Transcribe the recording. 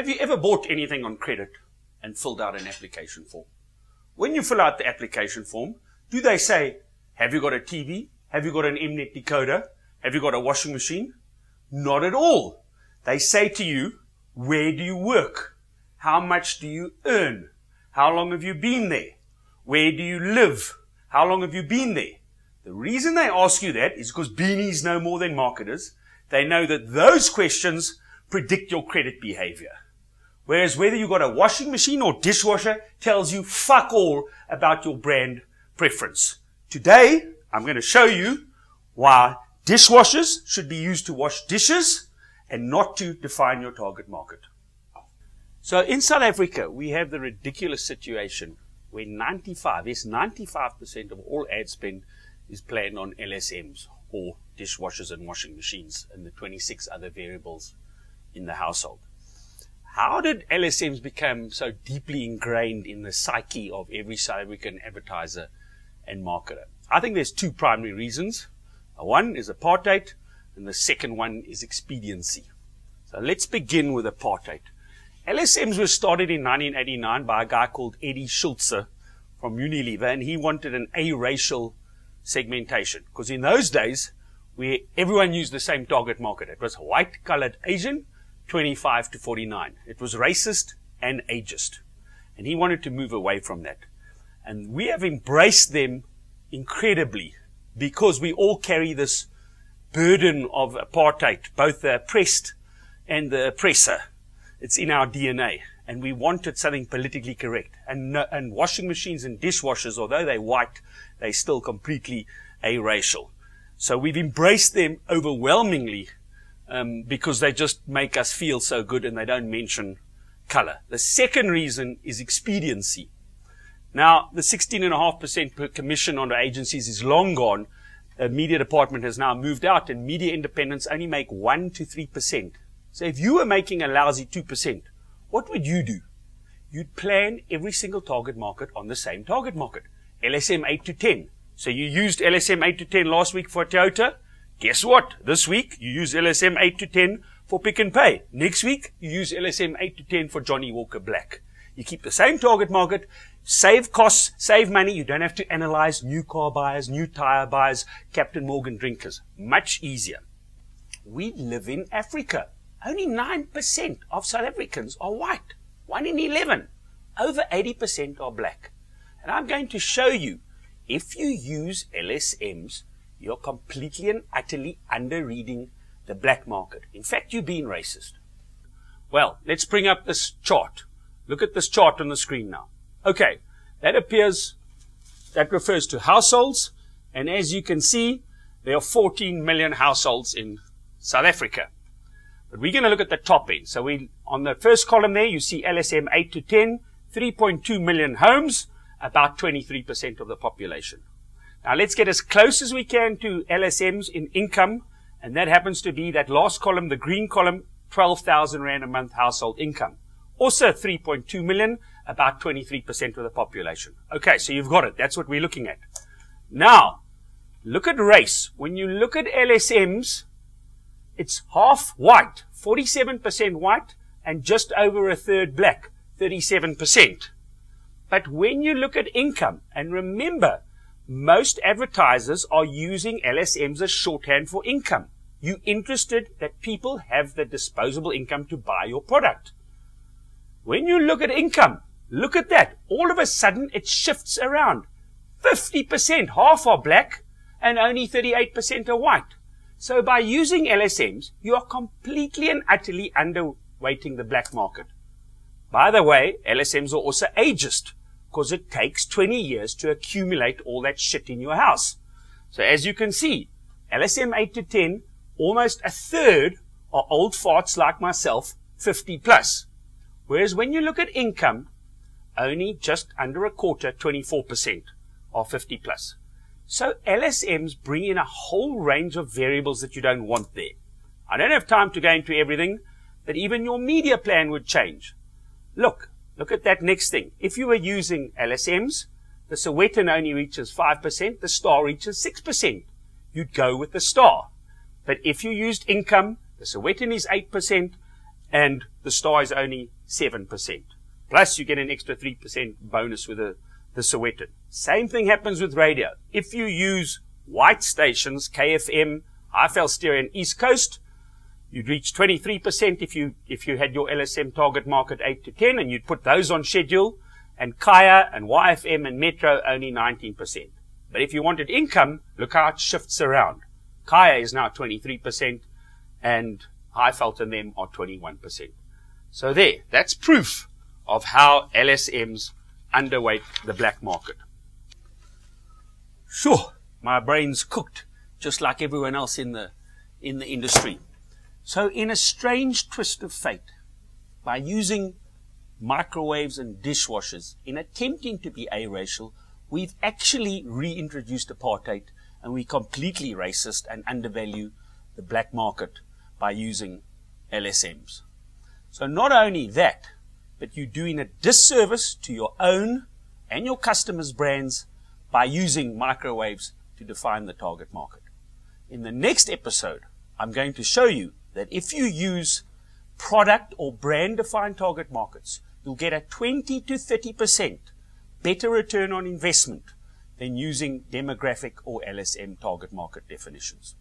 Have you ever bought anything on credit and filled out an application form? When you fill out the application form, do they say, have you got a TV? Have you got an Mnet decoder? Have you got a washing machine? Not at all. They say to you, where do you work? How much do you earn? How long have you been there? Where do you live? How long have you been there? The reason they ask you that is because beanies know more than marketers. They know that those questions predict your credit behavior. Whereas whether you've got a washing machine or dishwasher tells you fuck all about your brand preference. Today, I'm going to show you why dishwashers should be used to wash dishes and not to define your target market. So in South Africa, we have the ridiculous situation where 95% of all ad spend is planned on LSMs, or dishwashers and washing machines, and the 26 other variables in the household. How did LSMs become so deeply ingrained in the psyche of every South African advertiser and marketer? I think there's two primary reasons. One is apartheid, and the second one is expediency. So let's begin with apartheid. LSMs were started in 1989 by a guy called Eddie Schulze from Unilever, and he wanted an A-racial segmentation, because in those days, where everyone used the same target market. It was white, colored, Asian, 25 to 49. It was racist and ageist. And he wanted to move away from that. And we have embraced them incredibly because we all carry this burden of apartheid, both the oppressed and the oppressor. It's in our DNA. And we wanted something politically correct. And washing machines and dishwashers, although they're white, they're still completely aracial. So we've embraced them overwhelmingly because they just make us feel so good and they don't mention color. The second reason is expediency. Now, the 16.5% per commission on the agencies is long gone. The media department has now moved out, and media independents only make 1 to 3%. So if you were making a lousy 2%, what would you do? You'd plan every single target market on the same target market. LSM 8 to 10. So you used LSM 8 to 10 last week for Toyota. Guess what? This week, you use LSM 8 to 10 for Pick and Pay. Next week, you use LSM 8 to 10 for Johnny Walker Black. You keep the same target market, save costs, save money. You don't have to analyze new car buyers, new tire buyers, Captain Morgan drinkers. Much easier. We live in Africa. Only 9% of South Africans are white. 1 in 11. Over 80% are black. And I'm going to show you, if you use LSMs, you're completely and utterly under-reading the black market. In fact, you're being racist. Well, let's bring up this chart. Look at this chart on the screen now. Okay, that refers to households. And as you can see, there are 14 million households in South Africa. But we're going to look at the top end. So on the first column there, you see LSM 8 to 10, 3.2 million homes, about 23% of the population. Now let's get as close as we can to LSMs in income, and that happens to be that last column, the green column, 12,000 Rand a month household income. Also 3.2 million, about 23% of the population. Okay, so you've got it. That's what we're looking at. Now, look at race. When you look at LSMs, it's half white, 47% white, and just over a third black, 37%. But when you look at income, and remember, most advertisers are using LSMs as shorthand for income. You're interested that people have the disposable income to buy your product. When you look at income, look at that. All of a sudden, it shifts around. 50%, half are black, and only 38% are white. So by using LSMs, you are completely and utterly underweighting the black market. By the way, LSMs are also ageist, because it takes 20 years to accumulate all that shit in your house. So as you can see, LSM 8 to 10, almost a third are old farts like myself, 50 plus. Whereas when you look at income, only just under a quarter, 24%, are 50 plus. So LSMs bring in a whole range of variables that you don't want there. I don't have time to go into everything, but even your media plan would change. Look at that next thing. If you were using LSMs, the Sowetan only reaches 5%, the Star reaches 6%. You'd go with the Star. But if you used income, the Sowetan is 8%, and the star is only 7%. Plus, you get an extra 3% bonus with the Sowetan. Same thing happens with radio. If you use white stations, KFM, Highveld Stereo and East Coast, you'd reach 23% if you had your LSM target market 8 to 10, and you'd put those on schedule, and Kaya and YFM and Metro only 19%. But if you wanted income, look how it shifts around. Kaya is now 23%, and Highveld and them are 21%. So that's proof of how LSMs underweight the black market. Sure, my brain's cooked, just like everyone else in the industry. So in a strange twist of fate, by using microwaves and dishwashers in attempting to be aracial, we've actually reintroduced apartheid, and we completely racist and undervalue the black market by using LSMs. So not only that, but you're doing a disservice to your own and your customers' brands by using microwaves to define the target market. In the next episode, I'm going to show you that if you use product or brand defined target markets, you'll get a 20 to 30% better return on investment than using demographic or LSM target market definitions.